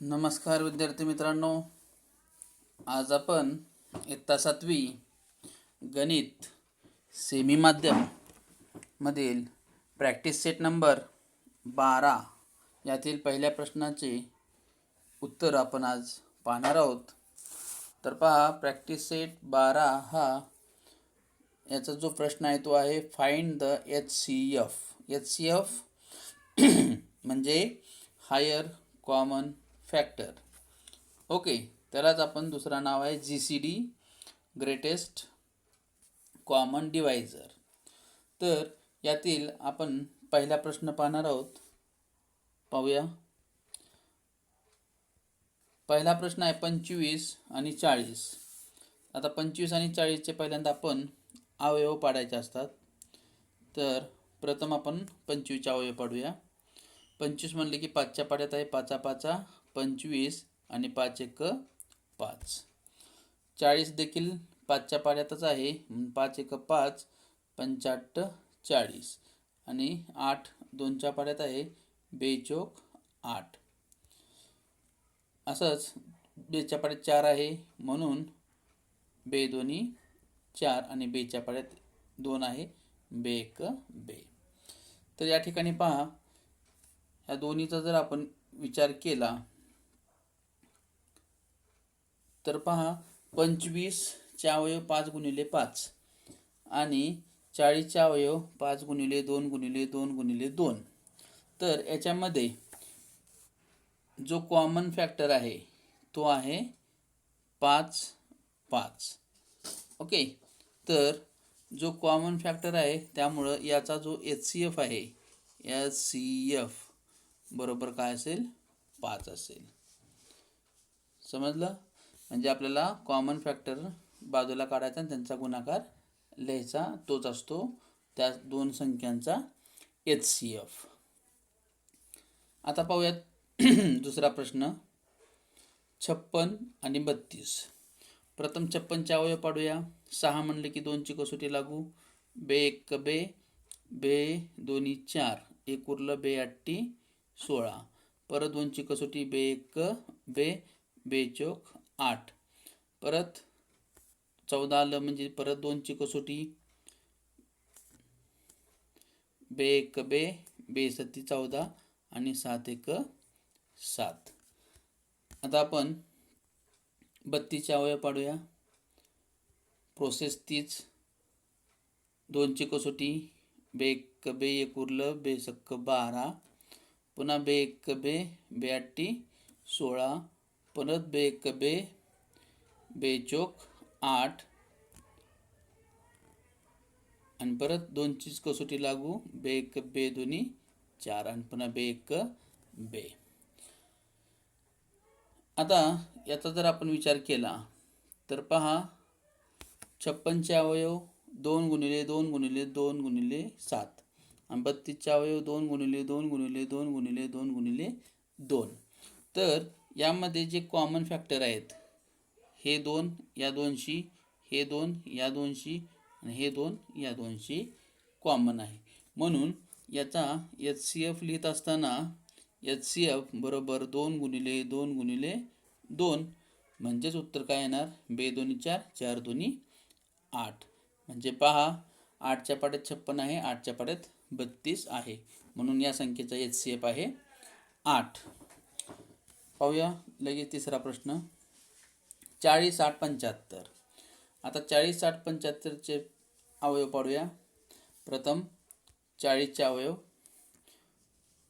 नमस्कार विद्यार्थी मित्रांनो, आज आपण इयत्ता 7वी गणित सेमी माध्यम मधील प्रॅक्टिस सेट नंबर 12 यातील पहिल्या प्रश्नाचे उत्तर आपण आज पाहणार आहोत. तर पहा, प्रॅक्टिस सेट 12 हा याचा जो प्रश्न आहे तो आहे फाइंड द HCF. HCF म्हणजे हायर कॉमन फॅक्टर. ओके, त्यालाच आपण दुसरा नाव आहे GCD, ग्रेटेस्ट कॉमन डिवायझर. तर यातील आपण पहिला प्रश्न पाहणार आहोत. पाहूया. पहिला प्रश्न आहे 25 आणि 40. आता 25 आणि 40चे पहिल्यांदा आपण अवयव पाडायचे असतात. तर प्रथम आपण 25चे अवयव पाडूया. 25 म्हणले की 5च्या पाड्यात आहे. 5 5 25 आणि 5 1 5. 40 देखील 5च्या पाड्यातच आहे. 5 1 5 5 8 40 आणि 8 2च्या पाड्यात आहे. 2 चौक 8. असंच 2च्या पाड्यात 4 आहे म्हणून 2 दोन्ही 4 आणि 2च्या पाड्यात 2 आहे. 2 1 2. तर या ठिकाणी पहा, या दोन्हीचा जर आपण विचार केला तर पहा, 25चे अवयव 5 गुणिले 5 आणि 40चे अवयव 5 गुणिले 2 गुणिले 2 गुणिले 2. तर याच्यामध्ये जो कॉमन फॅक्टर आहे तो आहे 5 5. ओके, तर जो कॉमन फॅक्टर आहे त्यामुळं याचा जो HCF आहे, HCF बरोबर काय असेल? 5 असेल. समजलं? म्हणजे आपल्याला कॉमन फॅक्टर बाजूला काढायचा आणि त्यांचा गुणाकार लिहायचा, तोच असतो त्या दोन संख्यांचा HCF. आता पाहूयात दुसरा प्रश्न 56 आणि 32. प्रथम 56चे अवयव पाडूया. 6 म्हणले की 2ची कसोटी लागू. 2 1 2, 2 दोन्ही 4, 1 उरलं 2 8 16. परत 2ची कसोटी 2 1 2, 2 चौक 8. परत 14 आलं म्हणजे परत 2ची कसोटी 2 1 2, 2 7 14 आणि 7 1 7. आता आपण 32चे अवयव पाडूया. प्रोसेस तीच. 2ची कसोटी 2 1 2, 1 उरलं 2 6 12. पुन्हा 2 1 2, 2 8 16. परत 2 1 2, 2 चौक 8 आणि परत 2चीच कसोटी लागू. 2 1 2 दोन्ही 4 आणि पुन्हा 2 1 2. आता याचा जर आपण विचार केला तर पहा, 56चे अवयव 2 गुणिले 2 गुणिले 2 गुणिले 7 आणि 32चे अवयव 2 गुणिले 2 गुणिले 2 गुणिले 2 गुणिले 2. तर यामध्ये जे कॉमन फॅक्टर आहेत हे 2 या 2शी, हे 2 या 2शी आणि हे 2 या 2शी कॉमन आहे. म्हणून याचा HCF लिहित असताना HCF बरोबर 2 गुणिले 2 गुणिले 2, म्हणजेच उत्तर काय येणार? 2 दोन्ही 4, 4 दोन्ही 8. म्हणजे पहा, 8च्या पाड्यात 56 आहे, 8च्या पाड्यात 32 आहे. म्हणून या संख्येचा HCF आहे 8. पाहूया लगेच तिसरा प्रश्न 40 60 75. आता 40 60 75चे अवयव पाडूया. प्रथम 40चे अवयव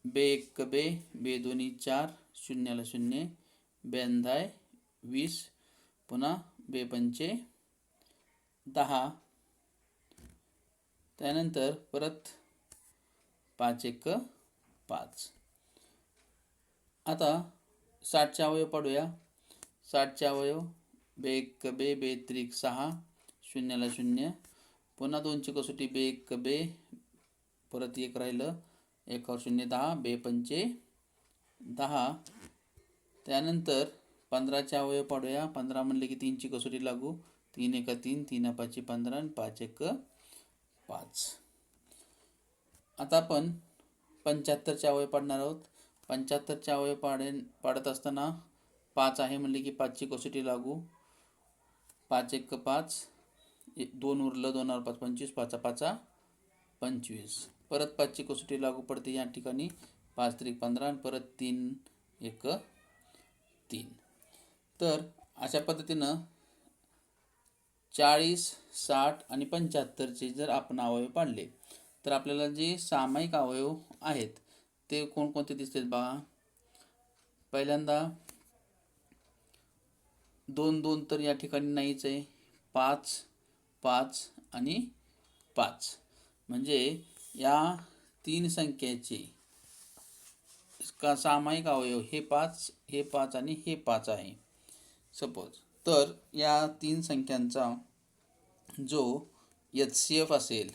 2 1 2, 2 दोन्ही 4, 0 0, 2 20. पुन्हा 2 पंचे 10. त्यानंतर परत 5 1 5. आता 60चे अवयव पाडूया. 60चे अवयव 2 1 2, 2 3 6, 0 0. पुन्हा 2ची कसोटी 2 1 2, परत 1 राहिलं, 1 0 10, 2 पंचे 10. त्यानंतर 15चे अवयव पाडूया. 15 म्हणले की 3ची कसोटी लागू. 3 1 3, 3 5 15 आणि 5 1 5. आता आपण 75चे अवयव पाडणार आहोत. 75च्या अवयव पाडत असताना 5 आहे म्हणले की 5ची कसोटी लागू. 5 1 5, 2 उरलं, 2 5 25, 5 5 25. परत 5ची कसोटी लागू पडते या ठिकाणी. 5 3 15 आणि परत 3 1 3. तर अशा पद्धतीनं 40, 60 आणि 75चे जर आपण अवयव पाडले तर आपल्याला जे सामायिक अवयव आहेत ते कोणकोणते दिसतात बघा. पहिल्यांदा 2 2 तर या ठिकाणी नाहीच आहे. 5 5 आणि 5 म्हणजे या 3 संख्येचे सामायिक अवयव हे 5, हे 5 आणि हे 5 आहे सपोज. तर या 3 संख्यांचा जो HCF असेल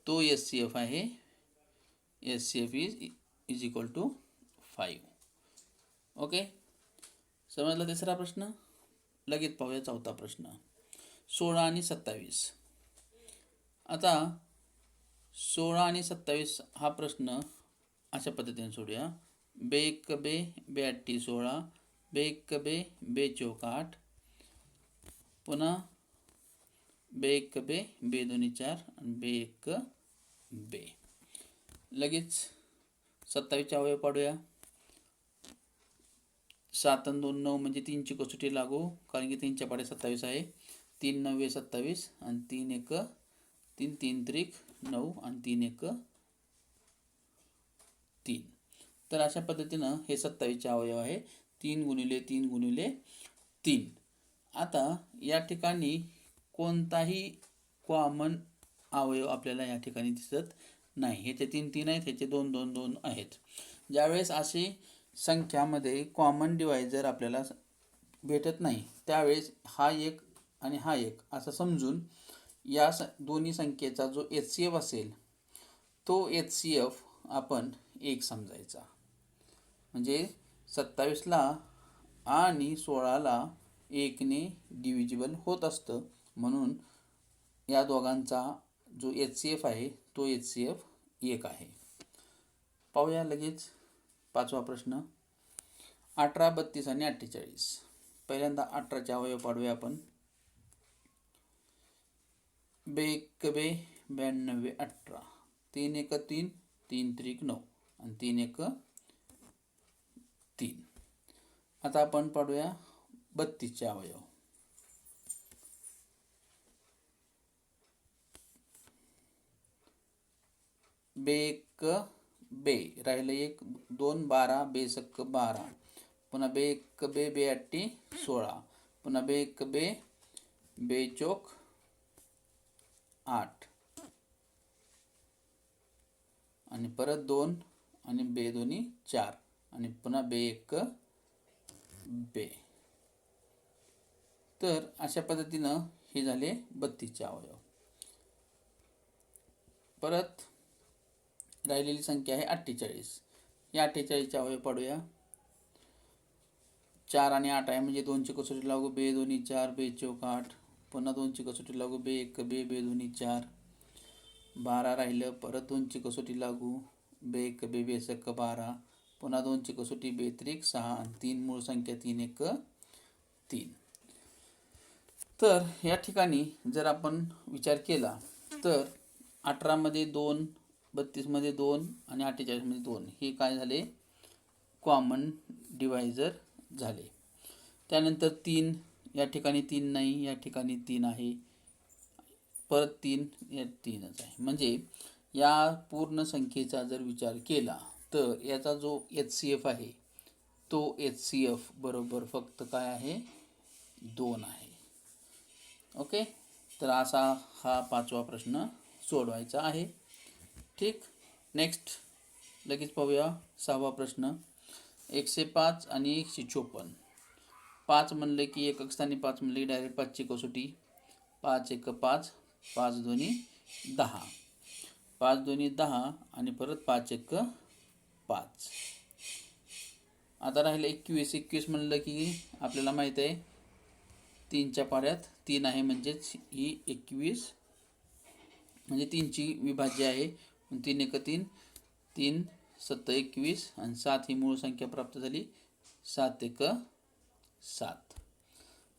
तो HCF आहे, HCF is equal to 5. Okay, समजला तिसरा प्रश्न. लगेच पाहूया चौथा प्रश्न. 16 आणि 27. आता 16 आणि 27 हा प्रश्न अशा पद्धतीने सोडूया. बे 1 बे, बे 8 16, बे 1 बे, बे 4 8, पुन्हा बे 1 बे, बे 2 4 आणि बे 1 बे. लगेच 27चे अवयव पाडूया. 7 आणि 2 9 म्हणजे 3ची कसोटी लागू, कारण की 3च्या पाड्या 27 आहे. 3 9 27 आणि 3 1 3, 3 त्रिक 9 आणि 3 1 3. तर अशा पद्धतीनं हे 27चे अवयव आहे. 3 गुणिले 3 गुणिले 3. आता या ठिकाणी कोणताही कॉमन अवयव आपल्याला या ठिकाणी दिसत नाही. ह्याचे 3 3 आहेत, ह्याचे 2 2 2 आहेत. ज्यावेळेस अशी संख्यामध्ये कॉमन डिवायझर आपल्याला भेटत नाही त्यावेळेस हा एक आणि हा एक असं समजून या दोन्ही संख्येचा जो HCF असेल तो HCF आपण 1 समजायचा. म्हणजे 27ला आणि 16ला 1ने डिव्हिजिबल होत असतं, म्हणून या दोघांचा जो HCF आहे तो HCF 1 आहे. पाहूया लगेच पाचवा प्रश्न. 18 32 आणि 48. पहिल्यांदा 18चे अवयव पाडूया आपण. बे 1 बे, 92 18, 3 1 3, 3 त्रिक 9 आणि 3 1 3. आता आपण पाडूया 32चे अवयव. बे 1 बे, राहिलं 1 2 12, बे 1 12, पुन्हा बे 1 बे, बे 8 16, पुन्हा बे 1 बे, बे 4 8 आणि परत 2 आणि बे 2 4 आणि पुन्हा बे 1 बे. तर अशा पद्धतीनं हे झाले 32चे अवयव. परत राहिलेली संख्या आहे 48. या 48चे अवयव पाडूया. 4 आणि 8 आहे म्हणजे 2ची कसोटी लागू, बे 2 4, बे 4 8, पुन्हा 2ची कसोटी लागू, बे 1 बे, बे 2 4, 12 राहिलं, परत 2ची कसोटी लागू, बे 1 बे, बे 1 12, पुन्हा 2ची कसोटी, बे 3 6 आणि 3 मूळ संख्या 3 1 3. तर या ठिकाणी जर आपण विचार केला तर 18 मध्ये 2, 32 मध्ये 2 आणि 48 मध्ये 2 हे काय झाले कॉमन डिवायझर झाले. त्यानंतर 3 या ठिकाणी 3 नाही, या ठिकाणी 3 आहे, परत 3 या 3च आहे. म्हणजे या पूर्ण संख्येचा जर विचार केला तर याचा जो HCF आहे तो HCF बरोबर फक्त काय आहे 2 आहे. ओके, तर असा हा पाचवा प्रश्न सोडवायचा आहे. ठीक, नेक्स्ट लगेच पाहूया 6वा प्रश्न. 105 आणि 154. 5 म्हणले की एकक स्थानी 5 म्हणले की डायरेक्ट 5ची कसोटी. 5 1 5, 5 2 10, 5 2 10 आणि परत 5 1 5. आता राहिलं 21. 21 म्हणलं की आपल्याला माहीत आहे 3च्या पाड्यात 3 आहे, म्हणजेच ही 21 म्हणजे 3ची विभाज्य आहे. 3 1 3, 3 7 21 आणि 7 ही मूळ संख्या प्राप्त झाली. 7 1 7.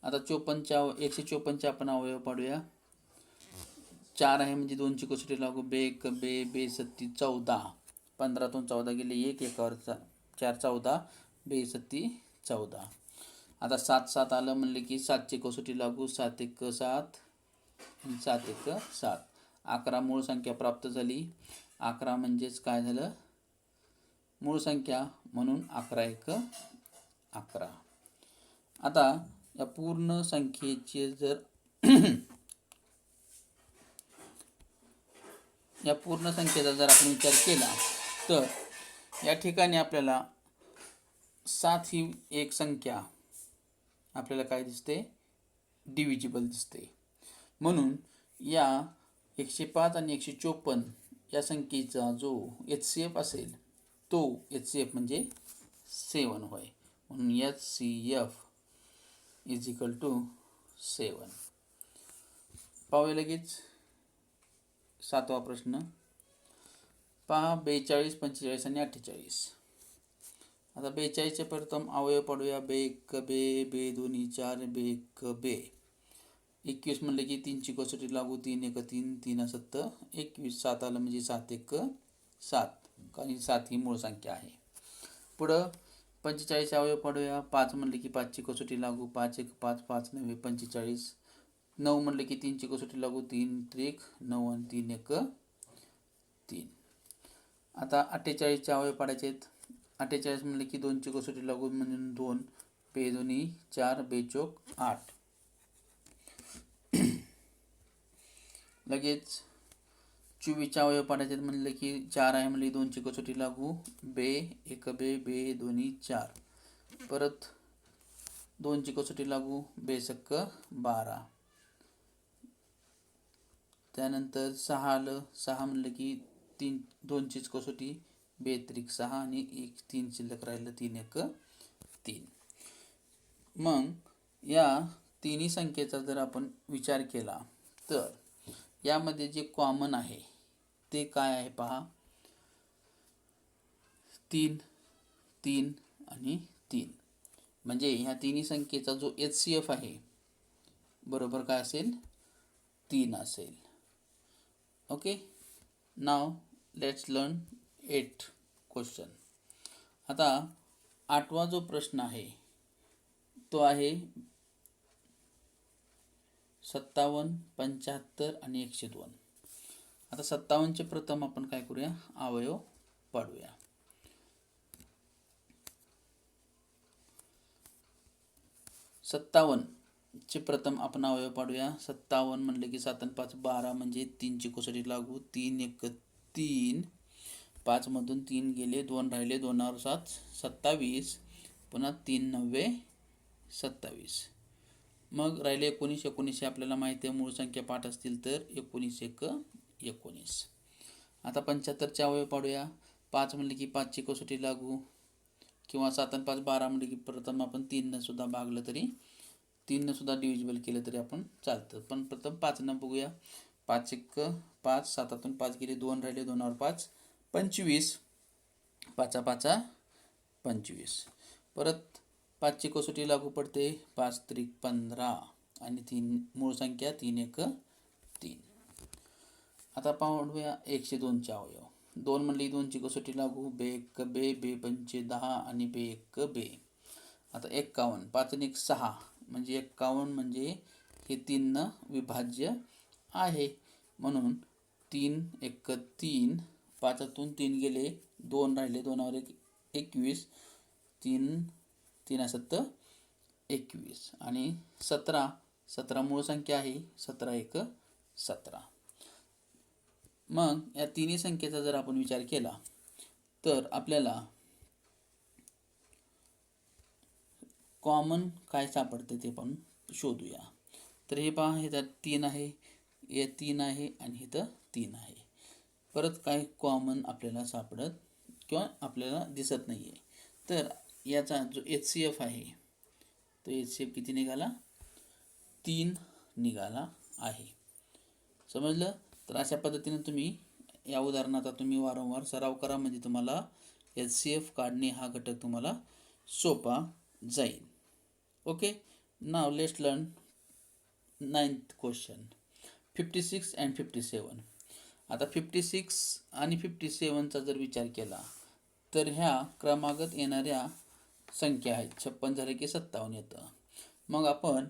आता 154चे आपण अवयव पाडूया. 4 आहे म्हणजे 2ची कसोटी लागू. बे 1 बे बे 7 14. 15तून 14 गेले 1 एकावर 4 14 बे 7 14. आता 7 7 आलं म्हणले की 7ची कसोटी लागू. 7 1 7 आणि 7 1 7. 11 मूळ संख्या प्राप्त झाली. 11 म्हणजेच काय झालं, मूळ संख्या, म्हणून 11 1 11. आता या पूर्ण संख्येचे जर या पूर्ण संख्येचा जर आपण विचार केला तर या ठिकाणी आपल्याला 7 ही एक संख्या आपल्याला काय दिसते, डिव्हिजिबल दिसते. म्हणून या 105 आणि 154 या संख्येचा जो HCF असेल तो HCF म्हणजे 7 होय. म्हणून HCF इज इक्वल टू 7. पाहूया लगेच 7वा प्रश्न. पहा 42 45 आणि 48. आता 42चे प्रथम अवयव पाडूया. बे 1 बे बे 2 4 बे 1 बे. 21 म्हणले की 3ची कसोटी लागू. 3 1 3 3 7 21. 7 आलं म्हणजे 7 1 7, कारण 7 ही मूळ संख्या आहे. पुढं 45 अवयव पाडूया. 5 म्हणले की 5ची कसोटी लागू. 5 1 5 5 9 45. 9 म्हणले की 3ची कसोटी लागू. 3 3 9 आणि 3 1 3. आता 48चे अवयव पाडायचे आहेत. 48 म्हणले की 2ची कसोटी लागू म्हणून 2 बे 2 4 बे 4 8. लगेच 24चे अवयव पाडायचे म्हणले की 4 आहे म्हणले 2ची कसोटी लागू. बे 1 बे बे 2 4. परत 2ची कसोटी लागू. बे 1 12. त्यानंतर 6 आलं. 6 म्हणलं की 2चीच कसोटी. बे 3 6 आणि 1 3 शिल्लक राहिलं. 3 1 3. मग या तिन्ही संख्येचा जर आपण विचार केला तर यामध्ये जे कॉमन आहे ते काय आहे पहा. 3 3 आणि 3. म्हणजे ह्या तिन्ही संख्येचा जो HCF आहे बरोबर काय असेल, 3 असेल. Okay. Now let's learn 8 question. आता 8वा जो प्रश्न आहे तो आहे 57 75 आणि 102. आता 57चे प्रथम आपण काय करूया, अवयव पाडूया. 57चे प्रथम आपण अवयव पाडूया. 57 म्हणले की 7 आणि 5 12 म्हणजे 3ची कसोटी लागू. 3 1 3. 5 मधून 3 गेले, 2 राहिले, 2 और 7 27. पुन्हा 3 9 27. मग राहिले 19. 19 आपल्याला माहिती आहे मूळ संख्या पाठ असतील तर 19 1 19. आता 75चे अवयव पाडूया. 5 म्हणले की 5ची कसोटी लागू, किंवा 7 आणि 5 12 म्हणले की प्रथम आपण 3 ने सुद्धा भागलं तरी, 3 ने सुद्धा डिव्हिजिबल केलं तरी आपण चालतं. पण प्रथम 5 न बघूया. 5 1 5. 7तून 5 गेले, 2 राहिले, 2 और 5 25. 5 5 25. परत 5ची कसोटी लागू पडते. 5 3 15 आणि 3 मूळ संख्या 3 1 3. आता पाहूया 102चे अवयव. 2 म्हणले 2ची कसोटी लागू. बे 1 बे बे 5 10 आणि बे 1 बे. आता 51. 5 आणि 1 6 म्हणजे 51 म्हणजे हे 3 न विभाज्य आहे. म्हणून 3 1 3. 5तून 3 गेले, 2 राहिले, 2 और 1 21. 3 3 7 21 आणि 17. 17 मूळ संख्या आहे. 17 1 17. मग या तिन्ही संख्येचा जर आपण विचार केला तर आपल्याला कॉमन काय सापडते ते पण शोधूया. तर हे पहा, हे त्यात 3 आहे, हे 3 आहे आणि इथं 3 आहे. परत काय कॉमन आपल्याला सापडत किंवा आपल्याला दिसत नाही आहे. तर याचा जो HCF आहे तो HCF किती निघाला, 3 निघाला आहे. समजलं. तर अशा पद्धतीने तुम्ही या उदाहरणाचा तुम्ही वारंवार सराव करा, म्हणजे तुम्हाला HCF काढणे हा घटक तुम्हाला सोपा जाईल. Okay, now let's learn 9th question 56 and 57. आता 56 आणि 57चा जर विचार केला तर ह्या क्रमागत येणाऱ्या संख्या आहेत. 56 झाले की 57 येतं. मग आपण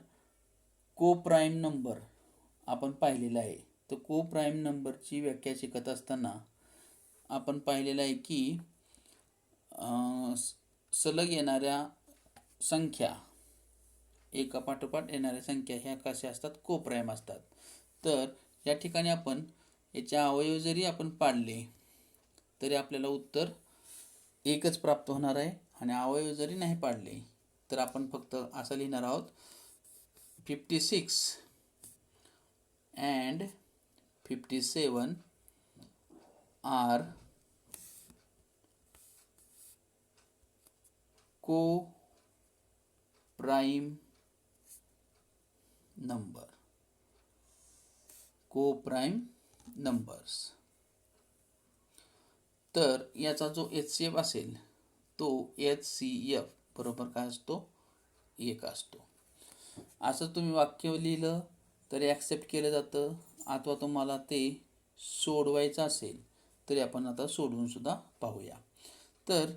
को प्राईम नंबर आपण पाहिलेला आहे. तर को प्राईम नंबरची व्याख्या शिकत असताना आपण पाहिलेलं आहे की सलग येणाऱ्या संख्या, एका पाठोपाठ येणाऱ्या संख्या ह्या कशा असतात, को प्राईम असतात. तर या ठिकाणी आपण याचे अवयव जरी आपण पाडले तरी आपल्याला उत्तर एकच प्राप्त होणार आहे. आणि अवयव जरी नाही पाडले तर आपण फक्त असं लिहिणार आहोत 56 अँड 57 आर को प्राईम नंबर. को प्राईम नंबर्स. तर याचा जो HCF असेल तो HCF बरोबर काय असतो, 1 असतो. असं तुम्ही वाक्य लिहिलं तरी ॲक्सेप्ट केलं जातं, अथवा तुम्हाला ते सोडवायचं असेल तरी आपण आता सोडवून सुद्धा पाहूया. तर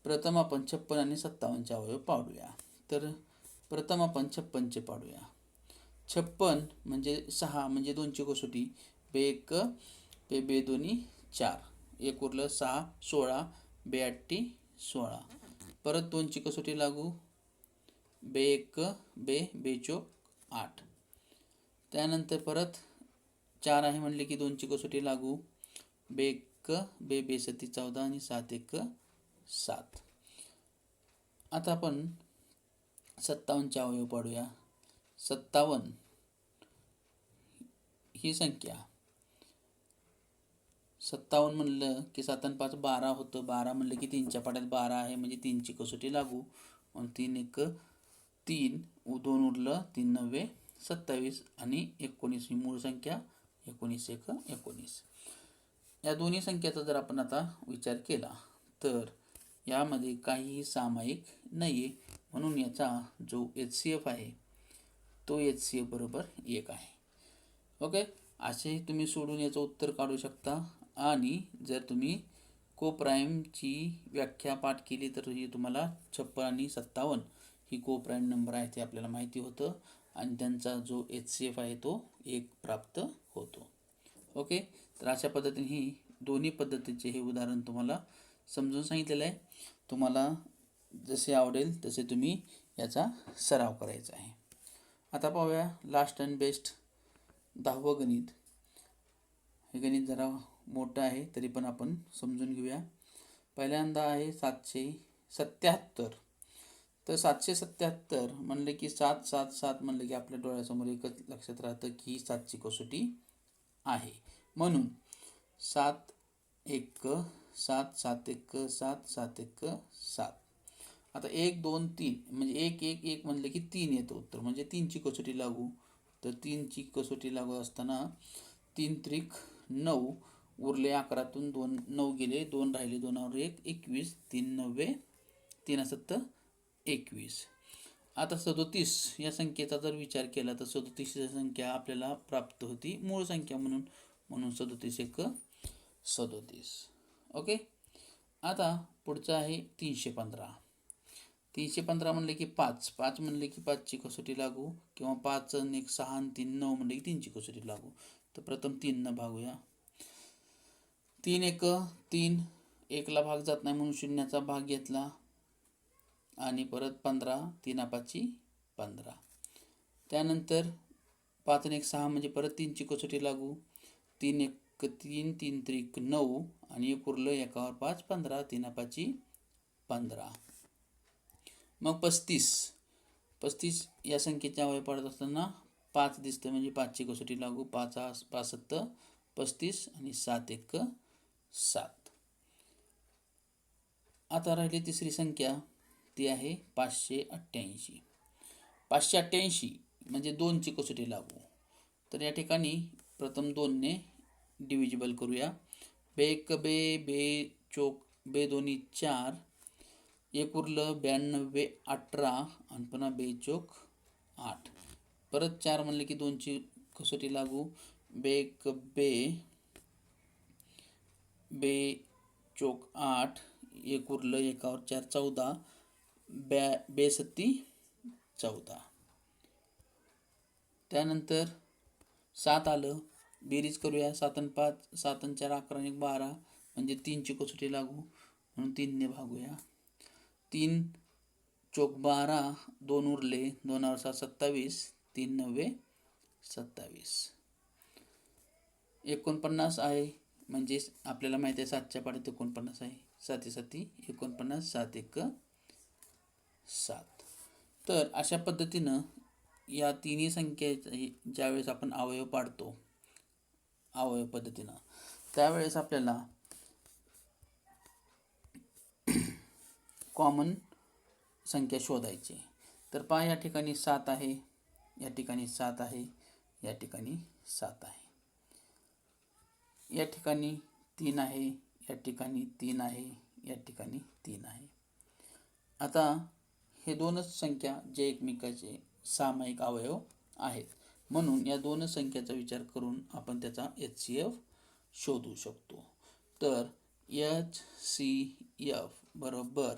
प्रथम आपण 56 आणि 57चे अवयव पाडूया. तर प्रथम आपण 56चे पाडूया. 56 म्हणजे 6 म्हणजे 2ची कसोटी, बे 1 बे बे दोन्ही 4, 1 उरलं 6, 16 बे 8 16. परत 2ची कसोटी लागू, बे 1 बे बे 4 8. त्यानंतर परत 4 आहे म्हणले की 2ची कसोटी लागू, बे 1 बे बे 7 14 आणि 7 1 7. आता आपण 57चे अवयव पाडूया. 57 ही संख्या, 57 म्हणलं की 7 आणि 5 12 होतं. 12 म्हणलं की 3च्या पाड्यात 12 आहे म्हणजे 3ची कसोटी लागू. 3 1 3, 2 उरलं 3 9 27 आणि 19 ही मूळ संख्या, 19 1 19. या दोन्ही संख्येचा जर आपण आता विचार केला तर यामध्ये काहीही सामायिक नाही आहे, म्हणून याचा जो HCF आहे तो HCF बरोबर 1 आहे. ओके, असे तुम्ही सोडून याचं उत्तर काढू शकता. आणि जर तुम्ही को प्राईमची व्याख्या पाठ केली तर ही तुम्हाला 56 आणि 57 ही को प्राईम नंबर आहे ते आपल्याला माहिती होतं आणि त्यांचा जो HCF आहे तो 1 प्राप्त होतो. ओके, तर अशा पद्धतीने ही दोन्ही पद्धतीचे हे उदाहरण तुम्हाला समजून सांगितलेलं आहे. तुम्हाला जसे आवडेल तसे तुम्ही याचा सराव करायचा आहे. आता पाहूया लास्ट अँड बेस्ट 10वं गणित. हे गणित जरा मोठं आहे तरी पण आपण समजून घेऊया. पहिल्यांदा आहे 777. तर 777 म्हणलं की 7 7 7 म्हणलं की आपल्या डोळ्यासमोर एकच लक्षात राहतं की 7ची कसोटी आहे. म्हणून 7 1 7 7 1 7 7 1 7. आता 1 2 3 म्हणजे 1 1 1 म्हणलं की 3 येतं उत्तर, म्हणजे 3ची कसोटी लागू. तर 3ची कसोटी लागू असताना 3 त्रिक 9, उरले 11तून 2 9 गेले, 2 राहिले, 2 1 21, 3 9 3 7 21. आता 37 या संख्येचा जर विचार केला तर 37 ही संख्या आपल्याला प्राप्त होती मूळ संख्या म्हणून, म्हणून 37 1 37. ओके, आता पुढचं आहे 315. 315 म्हणले की 5 5 म्हणले की 5ची कसोटी लागू, किंवा 5 आणि 1 6 आणि 3 9 म्हणले की 3ची कसोटी लागू. तर प्रथम 3 न भागूया. 3 1 3, 1ला भाग जात नाही म्हणून शून्याचा भाग घेतला आणि परत 15, 3 5 15. त्यानंतर 5 आणि 1 6 म्हणजे परत 3ची कसोटी लागू, 3 1 3 3 त्रिक 9 आणि 1 उरलं 1 5 15, 3 5 15. मग 35 या संख्येच्या अवयव पाडत असताना 5 दिसतं म्हणजे 5ची कसोटी लागू, 5 5 7 35 आणि 7 1 7. आता राहिली तिसरी संख्या, ती आहे 588. 588 म्हणजे 2ची कसोटी लागू. तर या ठिकाणी प्रथम 2ने डिव्हिजिबल करूया. बे 1 बे बे चोक बे दोन्ही 4, एक उरलं 92 18 आणि पुन्हा 2 चोक 8. परत 4 म्हणले की 2ची कसोटी लागू. बेक बे, बे चोक 8, एक उरलं, एकावर 4 14, बे सत्ती 14. त्यानंतर 7 आलं, बेरीज करूया. 7 आणि 5, 7 आणि 4 11 आणि 1 12, म्हणजे 3ची कसोटी लागू, म्हणून 3ने भागूया. 3 चोक 12, 2 उरले, 2 7 27, 3 9 27. 49 आहे, म्हणजे आपल्याला माहिती आहे 7च्या पाड्यात 49 आहे. 7 7 49, 7 1 7. तर अशा पद्धतीनं या तिन्ही संख्या ज्यावेळेस आपण अवयव पाडतो अवयव पद्धतीनं, त्यावेळेस आपल्याला कॉमन संख्या शोधायची. तर पहा, या ठिकाणी 7 आहे, या ठिकाणी 7 आहे, या ठिकाणी 7 आहे, या ठिकाणी 3 आहे, या ठिकाणी 3 आहे, या ठिकाणी 3 आहे. आता हे दोनच संख्या जे एकमेकाचे सामायिक अवयव आहेत, म्हणून या दोन संख्याचा विचार करून आपण त्याचा HCF शोधू शकतो. तर HCF बरोबर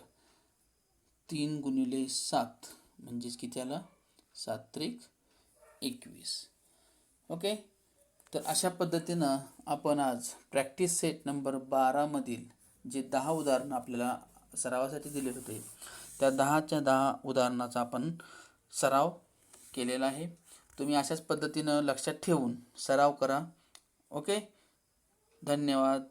3 गुणिले 7, म्हणजेच किती आला, 7 त्रिक 21. ओके. तर अशा पद्धतीनं आपण आज प्रॅक्टिस सेट नंबर 12 मधील जे 10 उदाहरणं आपल्याला सरावासाठी दिलेले होते, त्या 10च्या 10 उदाहरणाचा आपण सराव केलेला आहे. तुम्ही अशाच पद्धतीनं लक्षात ठेवून सराव करा. ओके. धन्यवाद.